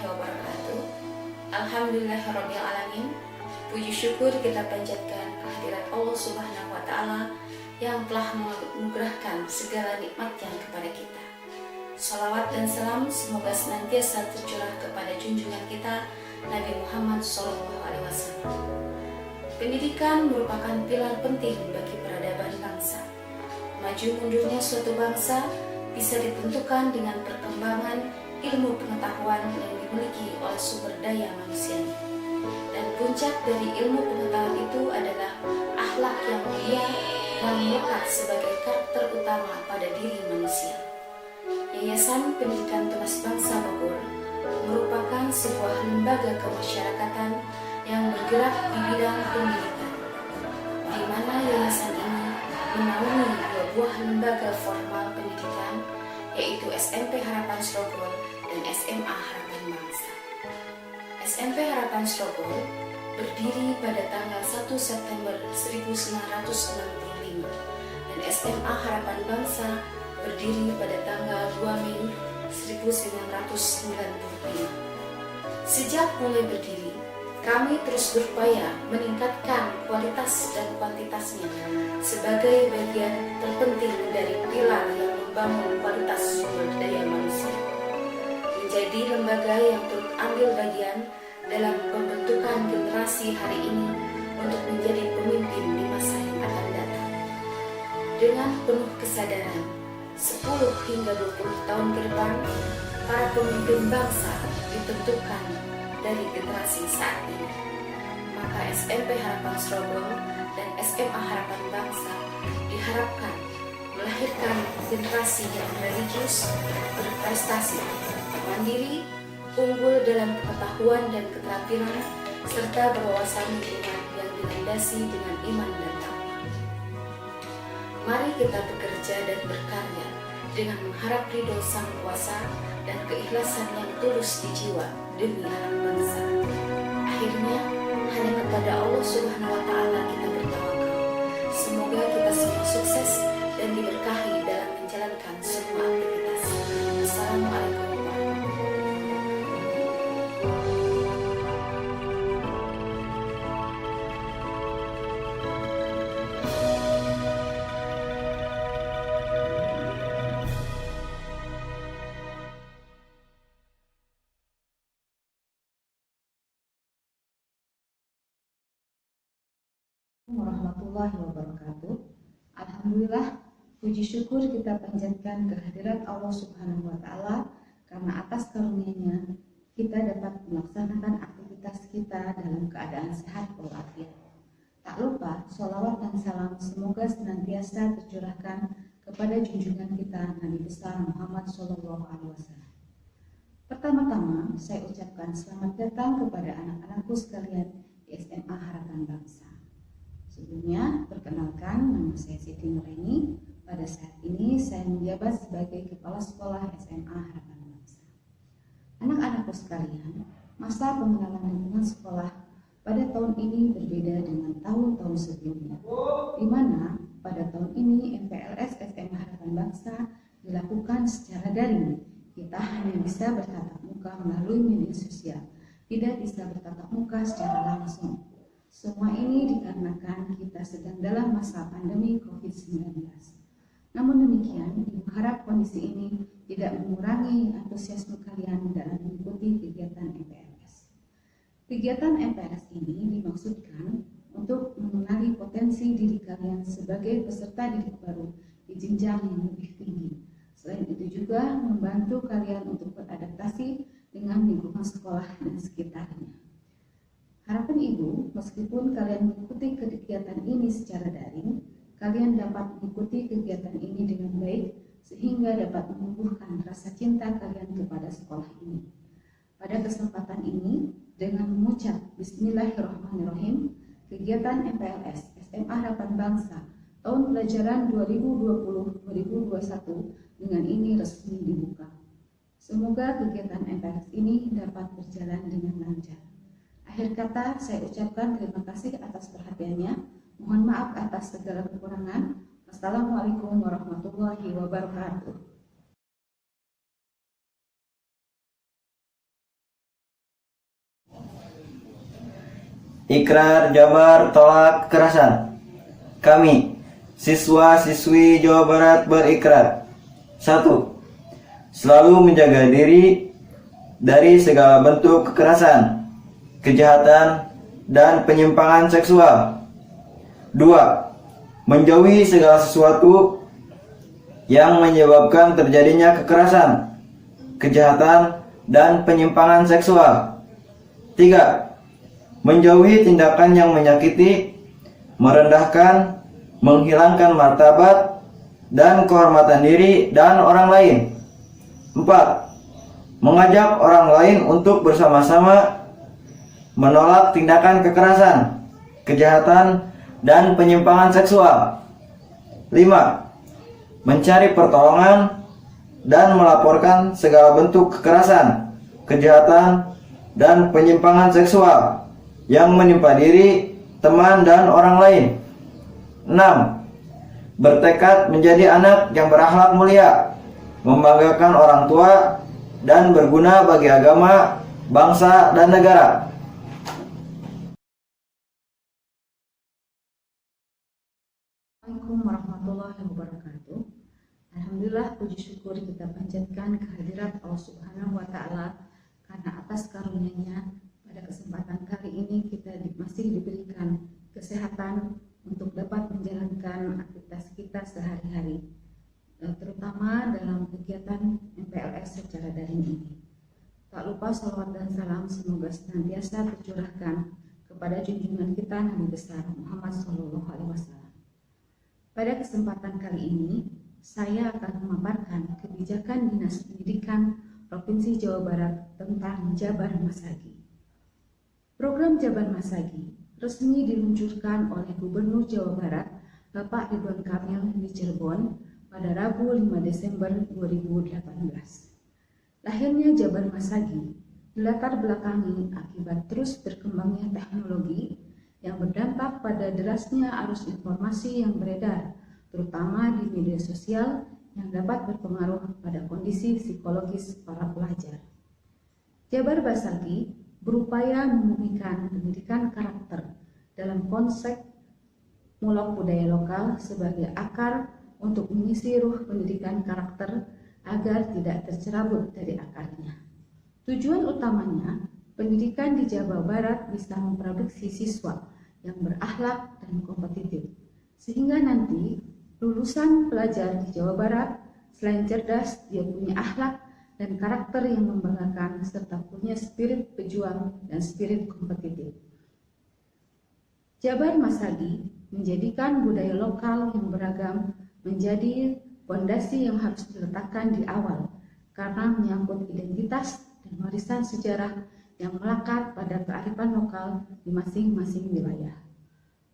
warahmatullahi wabarakatuh. Alhamdulillahirabbil alamin. Puji syukur kita panjatkan kehadirat Allah Subhanahu wa taala yang telah menganugerahkan segala nikmatnya kepada kita. Salawat dan salam semoga senantiasa tercurah kepada junjungan kita Nabi Muhammad SAW. Pendidikan merupakan pilar penting bagi peradaban bangsa. Maju mundurnya suatu bangsa bisa ditentukan dengan perkembangan ilmu pengetahuan yang dimiliki oleh sumber daya manusianya. Dan puncak dari ilmu pengetahuan itu adalah akhlak yang mulia yang melekat sebagai karakter utama pada diri manusia. Yayasan Pendidikan Tunas Bangsa Bogor merupakan sebuah lembaga kemasyarakatan yang bergerak di bidang pendidikan, di mana yayasan ini menaungi dua buah lembaga formal pendidikan, yaitu SMP Harapan Srogol dan SMA Harapan Bangsa. SMP Harapan Srogol berdiri pada tanggal 1 September 1965 dan SMA Harapan Bangsa berdiri pada tanggal 2 Mei 1995. Sejak mulai berdiri, kami terus berupaya meningkatkan kualitas dan kuantitasnya sebagai bagian terpenting dari pilar yang membangun kualitas sumber daya manusia. Menjadi lembaga yang turut ambil bagian dalam pembentukan generasi hari ini untuk menjadi pemimpin di masa yang akan datang. Dengan penuh kesadaran, 10 hingga 20 tahun ke depan, para pemimpin bangsa ditentukan dari generasi saat ini. Maka SMP Harapan Srogol dan SMA Harapan Bangsa diharapkan melahirkan generasi yang religius, berprestasi, mandiri, unggul dalam pengetahuan dan keterampilan, serta berwawasan lingkungan yang dilandasi dengan iman dan takwa. Mari kita bekerja dan berkarya dengan mengharap ridho Sang Kuasa dan keikhlasan yang tulus di jiwa demi anak bangsa. Akhirnya hanya kepada Allah Subhanahu wa taala kita bertawakal. Semoga kita semua sukses dan diberkahi dalam menjalankan semua aktivitas. Assalamualaikum warahmatullahi wabarakatuh. Alhamdulillah, puji syukur kita panjatkan kehadirat Allah Subhanahu wa taala karena atas karunia-Nya kita dapat melaksanakan aktivitas kita dalam keadaan sehat walafiat. Tak lupa sholawat dan salam semoga senantiasa tercurahkan kepada junjungan kita Nabi besar Muhammad SAW. Pertama-tama saya ucapkan selamat datang kepada anak-anakku sekalian di SMA Harapan Bangsa. Sebelumnya, perkenalkan, nama saya Siti Nureni. Pada saat ini saya menjabat sebagai Kepala Sekolah SMA Harapan Bangsa. Anak-anakku sekalian, masa pengenalan lingkungan sekolah pada tahun ini berbeda dengan tahun-tahun sebelumnya, di mana pada tahun ini MPLS SMA Harapan Bangsa dilakukan secara daring. Kita hanya bisa bertatap muka melalui media sosial, tidak bisa bertatap muka secara langsung. Semua ini dikarenakan kita sedang dalam masa pandemi COVID-19. Namun demikian, Ibu harap kondisi ini tidak mengurangi antusiasme kalian dalam mengikuti kegiatan MPLS. Kegiatan MPLS ini dimaksudkan untuk mengenali potensi diri kalian sebagai peserta didik baru di jenjang yang lebih tinggi. Selain itu juga membantu kalian untuk beradaptasi dengan lingkungan sekolah dan sekitarnya. Harapan Ibu, meskipun kalian mengikuti kegiatan ini secara daring, kalian dapat mengikuti kegiatan ini dengan baik sehingga dapat menumbuhkan rasa cinta kalian kepada sekolah ini. Pada kesempatan ini, dengan mengucap Bismillahirrahmanirrahim, kegiatan MPLS SMA Harapan Bangsa tahun pelajaran 2020-2021 dengan ini resmi dibuka. Semoga kegiatan MPLS ini dapat berjalan dengan lancar. Akhir kata, saya ucapkan terima kasih atas perhatiannya. Mohon maaf atas segala kekurangan. Wassalamualaikum warahmatullahi wabarakatuh. Ikrar Jabar tolak kekerasan. Kami, siswa-siswi Jawa Barat berikrar. 1. Selalu menjaga diri dari segala bentuk kekerasan, kejahatan, dan penyimpangan seksual. 2. Menjauhi segala sesuatu yang menyebabkan terjadinya kekerasan, kejahatan, dan penyimpangan seksual. 3. Menjauhi tindakan yang menyakiti, merendahkan, menghilangkan martabat dan kehormatan diri dan orang lain. 4. Mengajak orang lain untuk bersama-sama menolak tindakan kekerasan, kejahatan, dan penyimpangan seksual. 5. Mencari pertolongan dan melaporkan segala bentuk kekerasan, kejahatan, dan penyimpangan seksual yang menimpa diri, teman, dan orang lain. 6. Bertekad menjadi anak yang berakhlak mulia, membanggakan orang tua, dan berguna bagi agama, bangsa, dan negara. Assalamualaikum warahmatullahi wabarakatuh. Alhamdulillah, puji syukur kita panjatkan kehadirat Allah Subhanahu wa Ta'ala, karena atas karunia-Nya pada kesempatan kali ini kita masih diberikan kesehatan untuk dapat menjalankan aktivitas kita sehari-hari, terutama dalam kegiatan MPLS secara daring ini. Tak lupa salawat dan salam semoga senantiasa tercurahkan kepada junjungan kita Nabi besar Muhammad SAW. Pada kesempatan kali ini, saya akan memaparkan kebijakan Dinas Pendidikan Provinsi Jawa Barat tentang Jabar Masagi. Program Jabar Masagi resmi diluncurkan oleh Gubernur Jawa Barat, Bapak Ridwan Kamil di Cirebon pada Rabu 5 Desember 2018. Lahirnya Jabar Masagi dilatar belakangi akibat terus berkembangnya teknologi yang berdampak pada derasnya arus informasi yang beredar, terutama di media sosial yang dapat berpengaruh pada kondisi psikologis para pelajar. Jabar Masagi berupaya memurnikan pendidikan karakter dalam konsep Mulok Budaya Lokal sebagai akar untuk mengisi ruh pendidikan karakter agar tidak tercerabut dari akarnya. Tujuan utamanya, pendidikan di Jawa Barat bisa memproduksi siswa yang berakhlak dan kompetitif, sehingga nanti lulusan pelajar di Jawa Barat selain cerdas, dia punya akhlak dan karakter yang membanggakan serta punya spirit pejuang dan spirit kompetitif. Jabar Masagi menjadikan budaya lokal yang beragam menjadi fondasi yang harus diletakkan di awal karena menyangkut identitas dan warisan sejarah yang melekat pada kearifan lokal di masing-masing wilayah.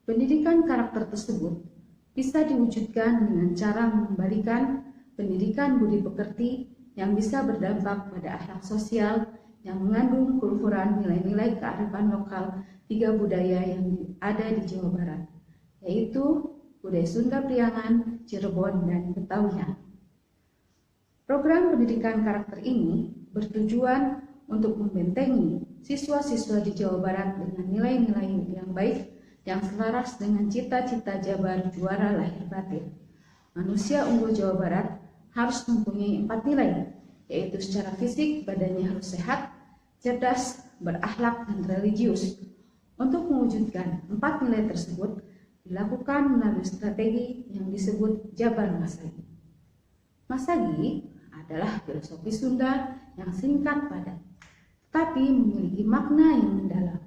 Pendidikan karakter tersebut bisa diwujudkan dengan cara mengembalikan pendidikan budi pekerti yang bisa berdampak pada akhlak sosial yang mengandung keluhuran nilai-nilai kearifan lokal 3 budaya yang ada di Jawa Barat, yaitu budaya Sunda Priangan, Cirebon, dan Betawian. Program pendidikan karakter ini bertujuan untuk membentengi siswa-siswa di Jawa Barat dengan nilai-nilai yang baik yang selaras dengan cita-cita Jabar juara lahir batin. Manusia unggul Jawa Barat harus mempunyai 4 nilai, yaitu secara fisik badannya harus sehat, cerdas, berakhlak, dan religius. Untuk mewujudkan 4 nilai tersebut dilakukan melalui strategi yang disebut Jabar Masagi. Masagi adalah filosofi Sunda yang singkat padat, tetapi memiliki makna yang mendalam.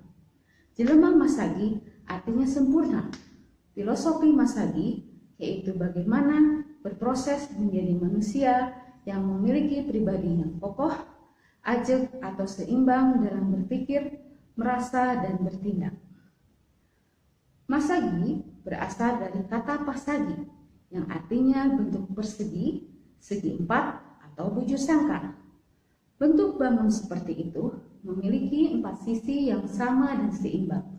Jelema Masagi artinya sempurna. Filosofi Masagi yaitu bagaimana berproses menjadi manusia yang memiliki pribadi yang kokoh, ajeg atau seimbang dalam berpikir, merasa, dan bertindak. Masagi berasal dari kata pasagi yang artinya bentuk persegi, segi 4, atau bujur sangkar. Bentuk bangun seperti itu memiliki 4 sisi yang sama dan seimbang.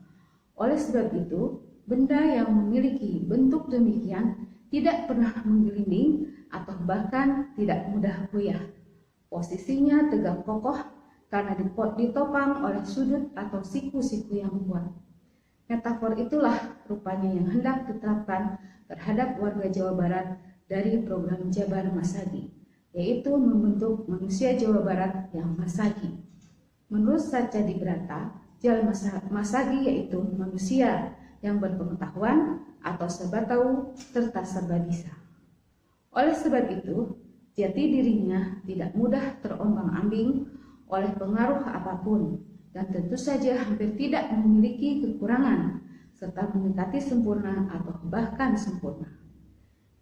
Oleh sebab itu, benda yang memiliki bentuk demikian tidak pernah menggelinding atau bahkan tidak mudah goyah. Posisinya tegak kokoh karena ditopang oleh sudut atau siku-siku yang kuat. Metafor itulah rupanya yang hendak diterapkan terhadap warga Jawa Barat dari program Jabar Masagi, yaitu membentuk manusia Jawa Barat yang masagi. Menurut Satya Dibrata, Jal Masagi yaitu manusia yang berpengetahuan atau serba tahu serta serba bisa. Oleh sebab itu, jati dirinya tidak mudah terombang-ambing oleh pengaruh apapun, dan tentu saja hampir tidak memiliki kekurangan, serta mendekati sempurna atau bahkan sempurna.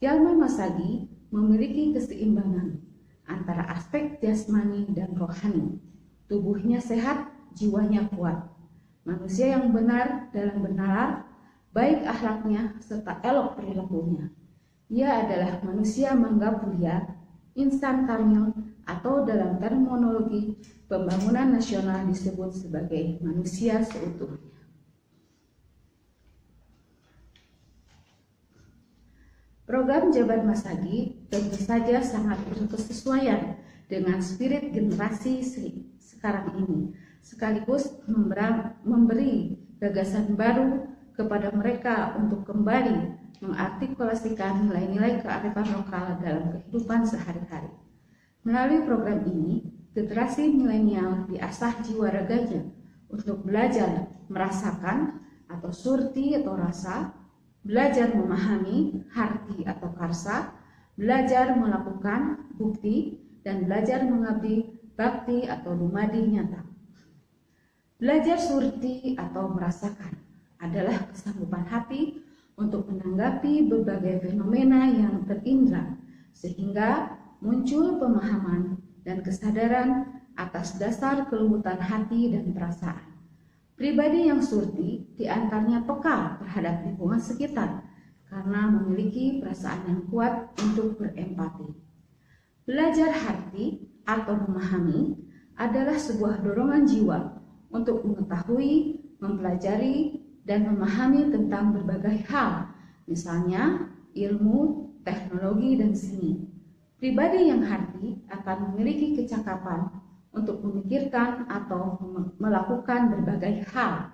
Jalma Masagi memiliki keseimbangan antara aspek jasmani dan rohani. Tubuhnya sehat, jiwanya kuat. Manusia yang benar dalam bernalar, baik akhlaknya serta elok perilakunya. Ia adalah manusia mangga mulia, insan kamil, atau dalam terminologi pembangunan nasional disebut sebagai manusia seutuhnya. Program Jabar Masagi tentu saja sangat berkesesuaian dengan spirit generasi sekarang ini, sekaligus memberi gagasan baru kepada mereka untuk kembali mengartikulasikan nilai-nilai kearifan lokal dalam kehidupan sehari-hari. Melalui program ini, generasi milenial diasah jiwa raganya untuk belajar merasakan atau surti atau rasa, belajar memahami harti atau karsa, belajar melakukan bukti, dan belajar mengabdi bakti atau dumadi nyata. Belajar surti atau merasakan adalah kesanggupan hati untuk menanggapi berbagai fenomena yang terindra, sehingga muncul pemahaman dan kesadaran atas dasar kelembutan hati dan perasaan. Pribadi yang surti diantaranya peka terhadap lingkungan sekitar karena memiliki perasaan yang kuat untuk berempati. Belajar harti atau memahami adalah sebuah dorongan jiwa untuk mengetahui, mempelajari, dan memahami tentang berbagai hal, misalnya ilmu, teknologi, dan seni. Pribadi yang harti akan memiliki kecakapan untuk memikirkan atau melakukan berbagai hal.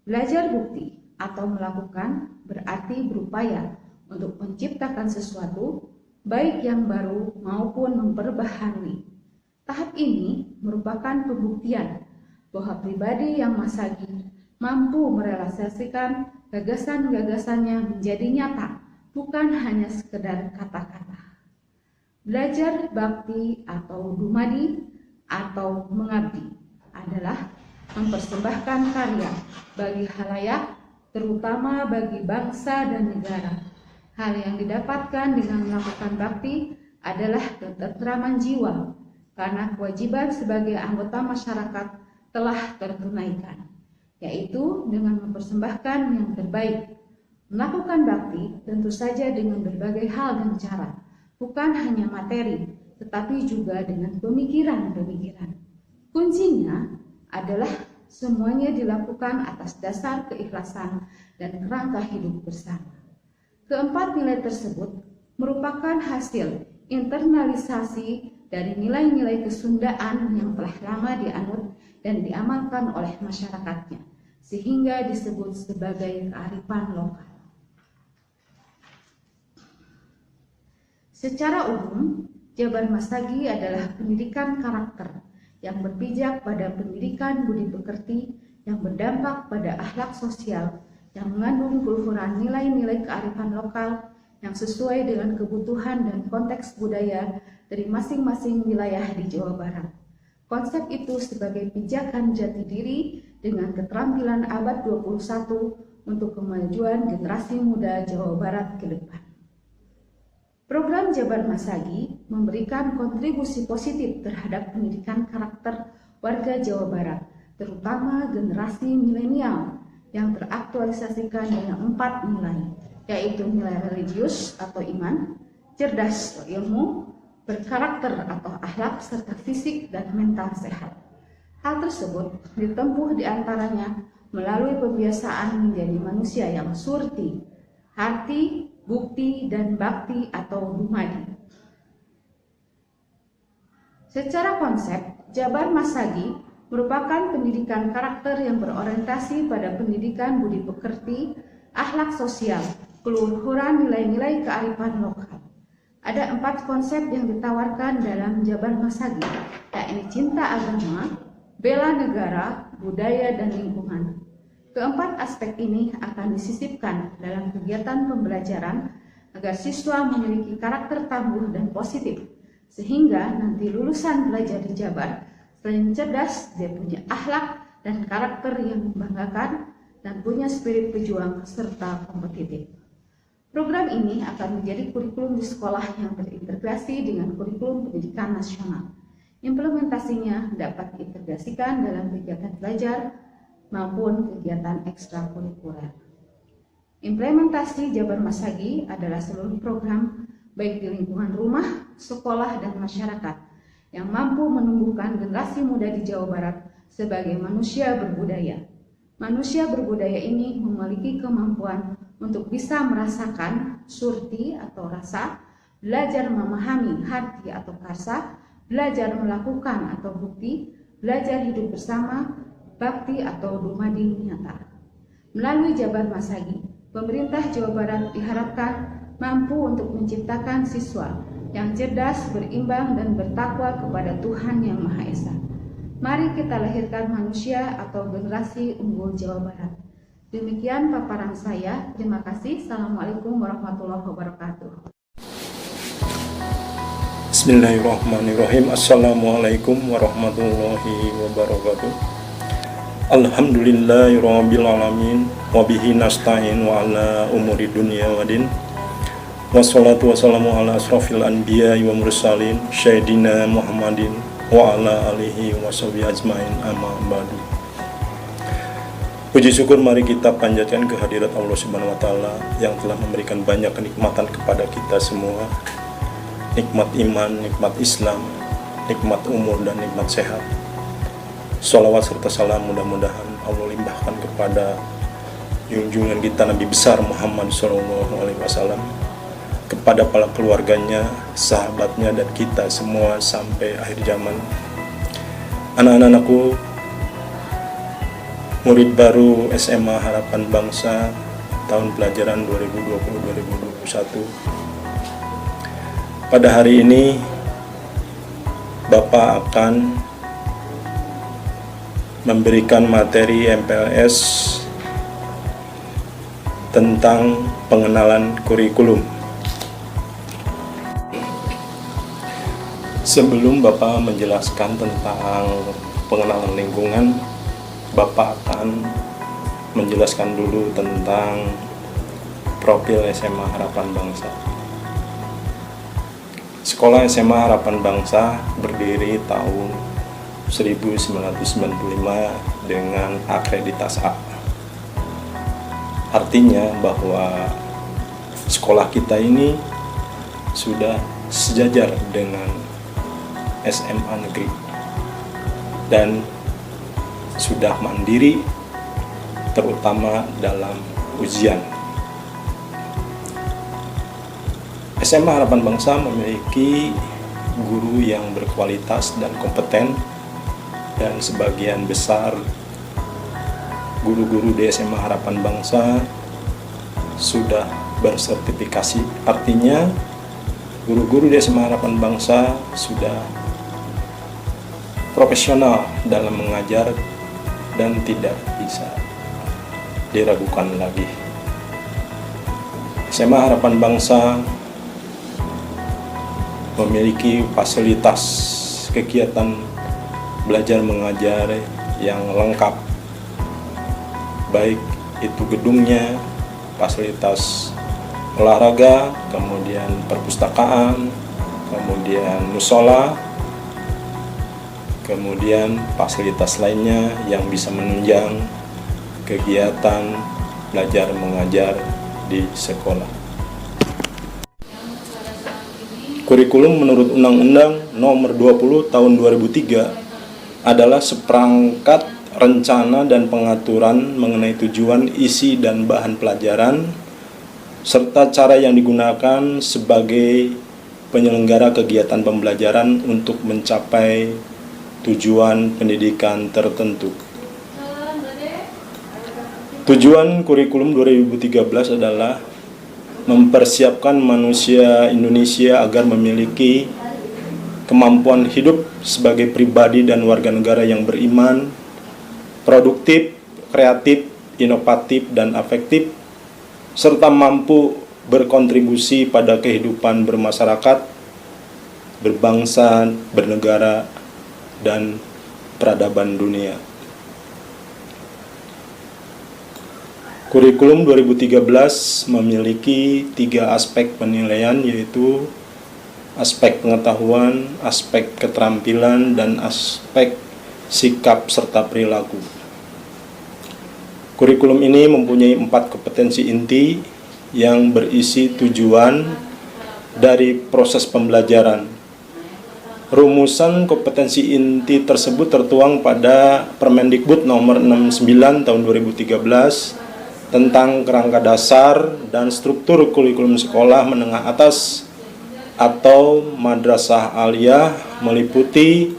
Belajar bukti atau melakukan berarti berupaya untuk menciptakan sesuatu, baik yang baru maupun memperbaharui. Tahap ini merupakan pembuktian bahwa pribadi yang masagi mampu merealisasikan gagasan-gagasannya menjadi nyata, bukan hanya sekedar kata-kata. Belajar bakti atau dumadi atau mengabdi adalah mempersembahkan karya bagi khalayak, terutama bagi bangsa dan negara. Hal yang didapatkan dengan melakukan bakti adalah ketentraman jiwa, karena kewajiban sebagai anggota masyarakat telah tertunaikan, yaitu dengan mempersembahkan yang terbaik. Melakukan bakti tentu saja dengan berbagai hal dan cara, bukan hanya materi, tetapi juga dengan pemikiran-pemikiran. Kuncinya adalah semuanya dilakukan atas dasar keikhlasan dan kerangka hidup bersama. Keempat nilai tersebut merupakan hasil internalisasi dari nilai-nilai kesundaan yang telah lama dianut dan diamalkan oleh masyarakatnya, sehingga disebut sebagai kearifan lokal. Secara umum, Jabar Masagi adalah pendidikan karakter yang berpijak pada pendidikan budi pekerti yang berdampak pada akhlak sosial yang mengandung puluhan nilai-nilai kearifan lokal yang sesuai dengan kebutuhan dan konteks budaya dari masing-masing wilayah di Jawa Barat. Konsep itu sebagai pijakan jati diri dengan keterampilan abad 21 untuk kemajuan generasi muda Jawa Barat ke depan. Program Jabar Masagi memberikan kontribusi positif terhadap pendidikan karakter warga Jawa Barat, terutama generasi milenial yang teraktualisasikan dengan 4 nilai, yaitu nilai religius atau iman, cerdas atau ilmu, berkarakter atau akhlak, serta fisik dan mental sehat. Hal tersebut ditempuh diantaranya melalui pembiasaan menjadi manusia yang surti, harti, bukti, dan bakti atau dumadi. Secara konsep, Jabar Masagi merupakan pendidikan karakter yang berorientasi pada pendidikan budi pekerti, akhlak sosial, keluhuran nilai-nilai kearifan lokal. Ada 4 konsep yang ditawarkan dalam Jabar Masagi, yakni cinta agama, bela negara, budaya, dan lingkungan. Keempat aspek ini akan disisipkan dalam kegiatan pembelajaran agar siswa memiliki karakter tangguh dan positif, sehingga nanti lulusan belajar di Jabar selain cerdas, dia punya akhlak dan karakter yang membanggakan dan punya spirit pejuang serta kompetitif. Program ini akan menjadi kurikulum di sekolah yang terintegrasi dengan kurikulum pendidikan nasional. Implementasinya dapat diintegrasikan dalam kegiatan belajar maupun kegiatan ekstrakurikuler. Implementasi Jabar Masagi adalah seluruh program baik di lingkungan rumah, sekolah, dan masyarakat yang mampu menumbuhkan generasi muda di Jawa Barat sebagai manusia berbudaya. Manusia berbudaya ini memiliki kemampuan untuk bisa merasakan surti atau rasa, belajar memahami harti atau karsa, belajar melakukan atau bukti, belajar hidup bersama, bakti atau dumadi nyata. Melalui Jabar Masagi, pemerintah Jawa Barat diharapkan mampu untuk menciptakan siswa yang cerdas, berimbang, dan bertakwa kepada Tuhan Yang Maha Esa. Mari kita lahirkan manusia atau generasi unggul Jawa Barat. Demikian paparan saya. Terima kasih. Assalamualaikum warahmatullahi wabarakatuh. Bismillahirrahmanirrahim. Assalamualaikum warahmatullahi wabarakatuh. Alhamdulillahirabbil alamin wa bihi nasta'in wa ala umuri dunya waddin. Wassalatu wassalamu ala asrofil anbiya wa mursalin Sayyidina Muhammadin wa ala alihi wa sahbihi ajmain amma ba'du. Puji syukur mari kita panjatkan kehadirat Allah Subhanahu wa taala yang telah memberikan banyak kenikmatan kepada kita semua. Nikmat iman, nikmat Islam, nikmat umur, dan nikmat sehat. Sholawat serta salam mudah-mudahan Allah limpahkan kepada junjungan kita Nabi besar Muhammad SAW, kepada para keluarganya, sahabatnya, dan kita semua sampai akhir zaman. Anak-anakku, murid baru SMA Harapan Bangsa tahun pelajaran 2020-2021. Pada hari ini Bapak akan memberikan materi MPLS tentang pengenalan kurikulum. Sebelum Bapak menjelaskan tentang pengenalan lingkungan, Bapak akan menjelaskan dulu tentang profil SMA Harapan Bangsa. Sekolah SMA Harapan Bangsa berdiri tahun 1995 dengan akreditas A. Artinya bahwa sekolah kita ini sudah sejajar dengan SMA negeri dan sudah mandiri terutama dalam ujian. SMA Harapan Bangsa memiliki guru yang berkualitas dan kompeten, dan sebagian besar guru-guru di SMA Harapan Bangsa sudah bersertifikasi. Artinya guru-guru di SMA Harapan Bangsa sudah profesional dalam mengajar dan tidak bisa diragukan lagi. SMA Harapan Bangsa memiliki fasilitas kegiatan belajar mengajar yang lengkap, baik itu gedungnya, fasilitas olahraga, kemudian perpustakaan, kemudian musola, kemudian fasilitas lainnya yang bisa menunjang kegiatan belajar mengajar di sekolah. Kurikulum menurut Undang-Undang Nomor 20 Tahun 2003 adalah seperangkat rencana dan pengaturan mengenai tujuan, isi, dan bahan pelajaran, serta cara yang digunakan sebagai penyelenggara kegiatan pembelajaran untuk mencapai tujuan pendidikan tertentu. Tujuan kurikulum 2013 adalah mempersiapkan manusia Indonesia agar memiliki kemampuan hidup sebagai pribadi dan warga negara yang beriman, produktif, kreatif, inovatif, dan afektif, serta mampu berkontribusi pada kehidupan bermasyarakat, berbangsa, bernegara, dan peradaban dunia. Kurikulum 2013 memiliki 3 aspek penilaian, yaitu aspek pengetahuan, aspek keterampilan, dan aspek sikap serta perilaku. Kurikulum ini mempunyai 4 kompetensi inti yang berisi tujuan dari proses pembelajaran. Rumusan kompetensi inti tersebut tertuang pada Permendikbud nomor 69 tahun 2013 tentang kerangka dasar dan struktur kurikulum sekolah menengah atas atau madrasah aliyah, meliputi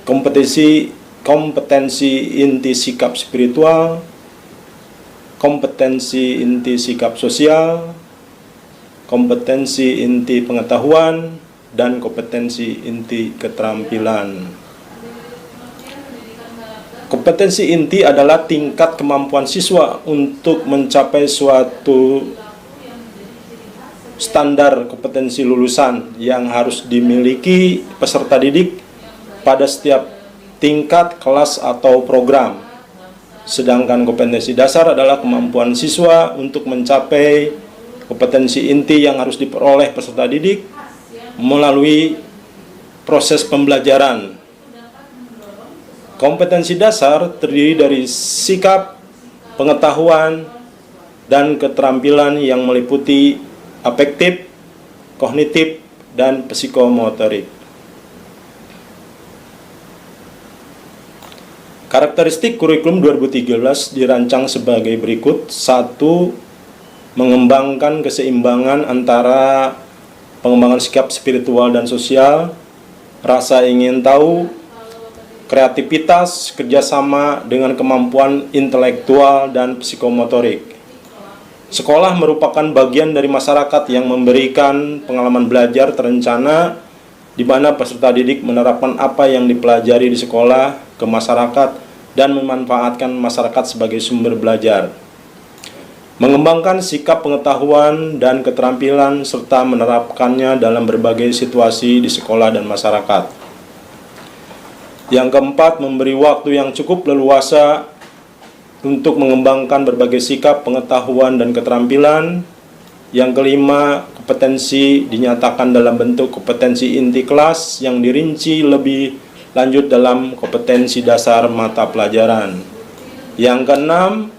kompetensi inti sikap spiritual, kompetensi inti sikap sosial, kompetensi inti pengetahuan, dan kompetensi inti keterampilan. Kompetensi inti adalah tingkat kemampuan siswa untuk mencapai suatu standar kompetensi lulusan yang harus dimiliki peserta didik pada setiap tingkat kelas atau program. Sedangkan kompetensi dasar adalah kemampuan siswa untuk mencapai kompetensi inti yang harus diperoleh peserta didik melalui proses pembelajaran. Kompetensi dasar terdiri dari sikap, pengetahuan, dan keterampilan yang meliputi afektif, kognitif, dan psikomotorik. Karakteristik kurikulum 2013 dirancang sebagai berikut. 1. Mengembangkan keseimbangan antara pengembangan sikap spiritual dan sosial, rasa ingin tahu, kreativitas, kerjasama dengan kemampuan intelektual dan psikomotorik. Sekolah merupakan bagian dari masyarakat yang memberikan pengalaman belajar terencana di mana peserta didik menerapkan apa yang dipelajari di sekolah ke masyarakat dan memanfaatkan masyarakat sebagai sumber belajar. Mengembangkan sikap pengetahuan dan keterampilan serta menerapkannya dalam berbagai situasi di sekolah dan masyarakat. Yang keempat, memberi waktu yang cukup leluasa untuk mengembangkan berbagai sikap, pengetahuan, dan keterampilan. Yang kelima, kompetensi dinyatakan dalam bentuk kompetensi inti kelas yang dirinci lebih lanjut dalam kompetensi dasar mata pelajaran. Yang keenam,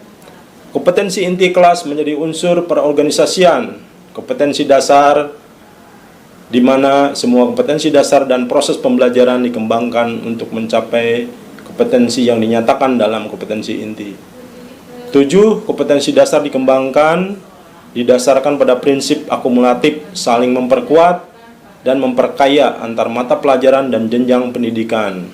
kompetensi inti kelas menjadi unsur perorganisasian. Kompetensi dasar di mana semua kompetensi dasar dan proses pembelajaran dikembangkan untuk mencapai kompetensi yang dinyatakan dalam kompetensi inti. 7. Kompetensi dasar dikembangkan didasarkan pada prinsip akumulatif, saling memperkuat dan memperkaya antar mata pelajaran dan jenjang pendidikan.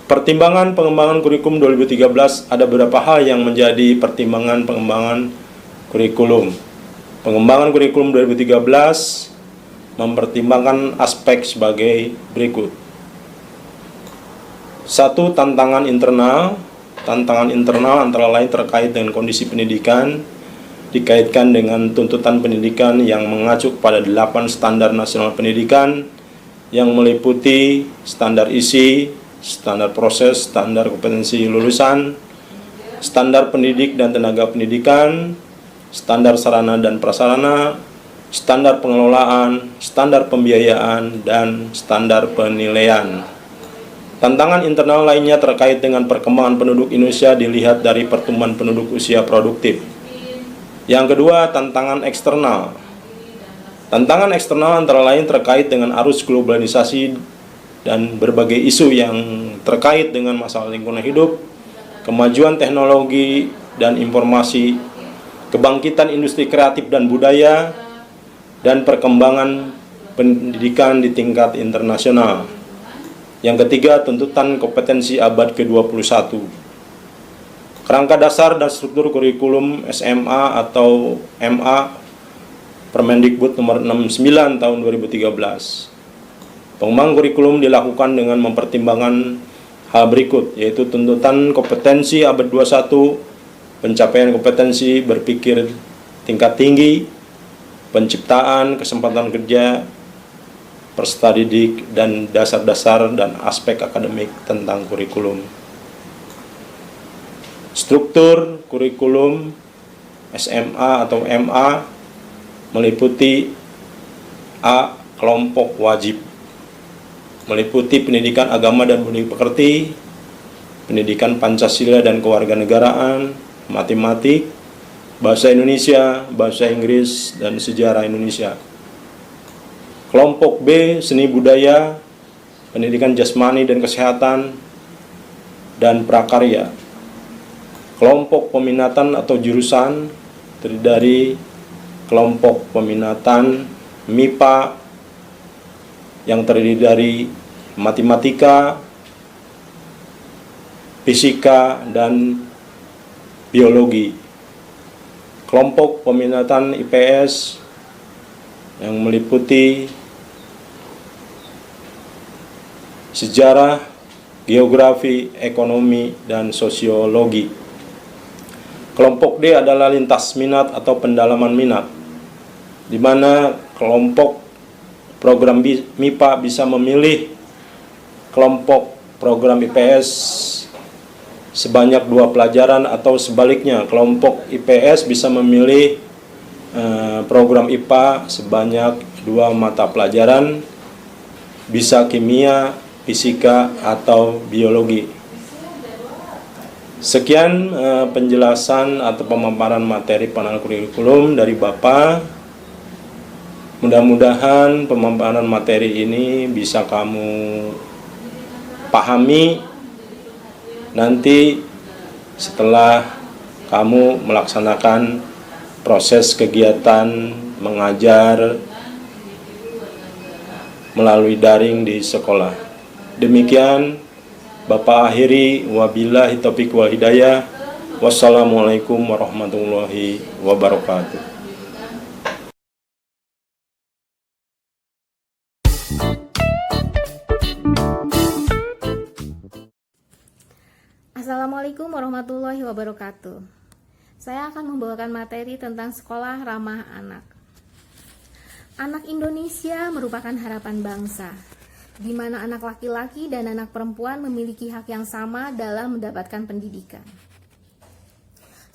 Pertimbangan pengembangan kurikulum 2013 ada beberapa hal yang menjadi pertimbangan pengembangan kurikulum. Pengembangan kurikulum 2013 mempertimbangkan aspek sebagai berikut. 1. Tantangan internal. Tantangan internal antara lain terkait dengan kondisi pendidikan, dikaitkan dengan tuntutan pendidikan yang mengacu pada 8 standar nasional pendidikan yang meliputi standar isi, standar proses, standar kompetensi lulusan, standar pendidik dan tenaga pendidikan, standar sarana dan prasarana, standar pengelolaan, standar pembiayaan, dan standar penilaian. Tantangan internal lainnya terkait dengan perkembangan penduduk Indonesia dilihat dari pertumbuhan penduduk usia produktif. Yang kedua, tantangan eksternal. Tantangan eksternal antara lain terkait dengan arus globalisasi dan berbagai isu yang terkait dengan masalah lingkungan hidup, kemajuan teknologi dan informasi, kebangkitan industri kreatif dan budaya, dan perkembangan pendidikan di tingkat internasional. Yang ketiga, tuntutan kompetensi abad ke-21. Kerangka dasar dan struktur kurikulum SMA atau MA Permendikbud nomor 69 tahun 2013. Pengembangan kurikulum dilakukan dengan mempertimbangkan hal berikut, yaitu tuntutan kompetensi abad 21, pencapaian kompetensi berpikir tingkat tinggi, penciptaan kesempatan kerja, peserta didik, dan dasar-dasar dan aspek akademik tentang kurikulum. Struktur kurikulum SMA atau MA meliputi A. Kelompok wajib, meliputi pendidikan agama dan budi pekerti, pendidikan Pancasila dan kewarganegaraan, matematik, bahasa Indonesia, bahasa Inggris, dan sejarah Indonesia. Kelompok B, seni budaya, pendidikan jasmani dan kesehatan, dan prakarya. Kelompok peminatan atau jurusan terdiri dari kelompok peminatan MIPA yang terdiri dari matematika, fisika, dan biologi. Kelompok peminatan IPS yang meliputi sejarah, geografi, ekonomi, dan sosiologi. Kelompok D adalah lintas minat atau pendalaman minat, di mana kelompok program MIPA bisa memilih kelompok program IPS sebanyak 2 pelajaran, atau sebaliknya kelompok IPS bisa memilih program IPA sebanyak 2 mata pelajaran, bisa kimia, fisika, atau biologi. Sekian penjelasan atau pemaparan materi panel kurikulum dari Bapak. Mudah-mudahan pemaparan materi ini bisa kamu pahami nanti setelah kamu melaksanakan proses kegiatan mengajar melalui daring di sekolah. Demikian Bapak akhiri, wabillahi taufiq wal hidayah. Wassalamualaikum warahmatullahi wabarakatuh. Assalamualaikum warahmatullahi wabarakatuh. Saya akan membawakan materi tentang sekolah ramah anak. Anak Indonesia merupakan harapan bangsa, di mana anak laki-laki dan anak perempuan memiliki hak yang sama dalam mendapatkan pendidikan.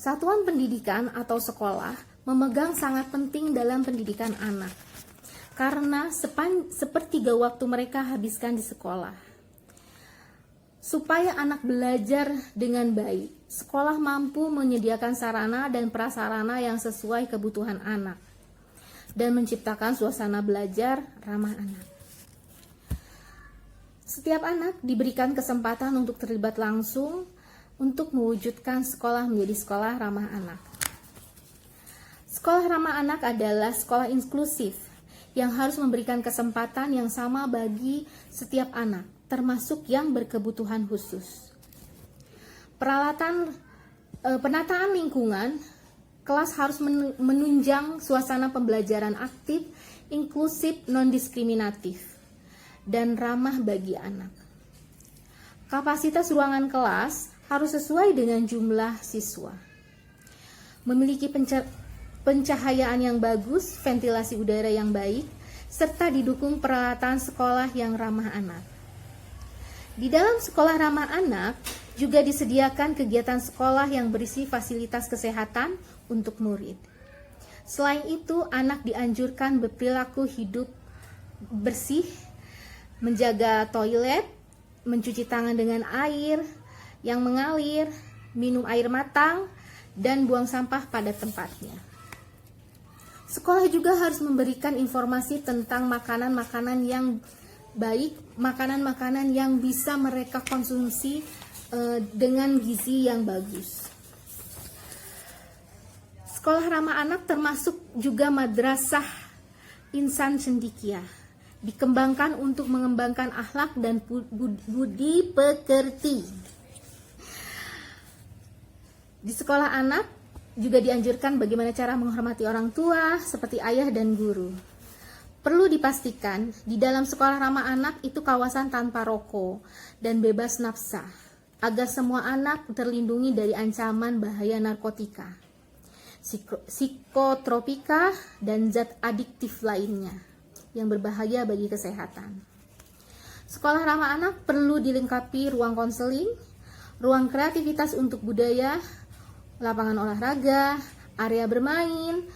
Satuan pendidikan atau sekolah memegang sangat penting dalam pendidikan anak, karena sepertiga waktu mereka habiskan di sekolah. Supaya anak belajar dengan baik, sekolah mampu menyediakan sarana dan prasarana yang sesuai kebutuhan anak, dan menciptakan suasana belajar ramah anak. Setiap anak diberikan kesempatan untuk terlibat langsung untuk mewujudkan sekolah menjadi sekolah ramah anak. Sekolah ramah anak adalah sekolah inklusif yang harus memberikan kesempatan yang sama bagi setiap anak, termasuk yang berkebutuhan khusus. Penataan lingkungan, kelas harus menunjang suasana pembelajaran aktif, inklusif, non-diskriminatif, dan ramah bagi anak. Kapasitas ruangan kelas harus sesuai dengan jumlah siswa. Memiliki pencahayaan yang bagus, ventilasi udara yang baik, serta didukung peralatan sekolah yang ramah anak. Di dalam sekolah ramah anak juga disediakan kegiatan sekolah yang berisi fasilitas kesehatan untuk murid. Selain itu, anak dianjurkan berperilaku hidup bersih, menjaga toilet, mencuci tangan dengan air yang mengalir, minum air matang, dan buang sampah pada tempatnya. Sekolah juga harus memberikan informasi tentang makanan-makanan yang baik, makanan-makanan yang bisa mereka konsumsi dengan gizi yang bagus. Sekolah ramah anak termasuk juga madrasah insan cendekia, dikembangkan untuk mengembangkan akhlak dan budi pekerti. Di sekolah anak juga dianjurkan bagaimana cara menghormati orang tua seperti ayah dan guru. Perlu dipastikan di dalam sekolah ramah anak itu kawasan tanpa rokok dan bebas nafsa, agar semua anak terlindungi dari ancaman bahaya narkotika, psikotropika, dan zat adiktif lainnya yang berbahaya bagi kesehatan. Sekolah ramah anak perlu dilengkapi ruang konseling, ruang kreativitas untuk budaya, lapangan olahraga, area bermain,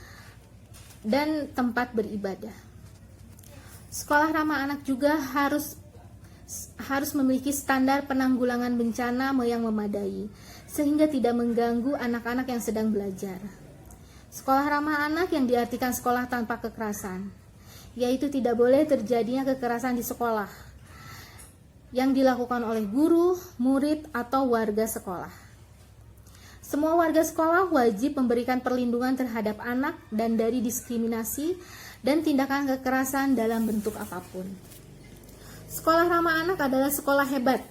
dan tempat beribadah. Sekolah ramah anak juga harus memiliki standar penanggulangan bencana yang memadai, sehingga tidak mengganggu anak-anak yang sedang belajar. Sekolah ramah anak yang diartikan sekolah tanpa kekerasan, yaitu tidak boleh terjadinya kekerasan di sekolah yang dilakukan oleh guru, murid, atau warga sekolah. Semua warga sekolah wajib memberikan perlindungan terhadap anak dan dari diskriminasi dan tindakan kekerasan dalam bentuk apapun. Sekolah ramah anak adalah sekolah hebat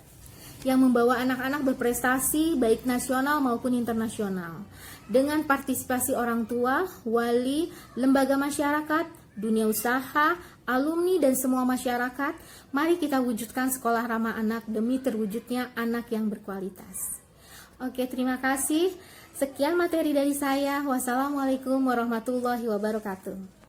yang membawa anak-anak berprestasi baik nasional maupun internasional dengan partisipasi orang tua, wali, lembaga masyarakat, dunia usaha, alumni, dan semua masyarakat. Mari kita wujudkan sekolah ramah anak demi terwujudnya anak yang berkualitas. Oke, terima kasih. Sekian materi dari saya. Wassalamualaikum warahmatullahi wabarakatuh.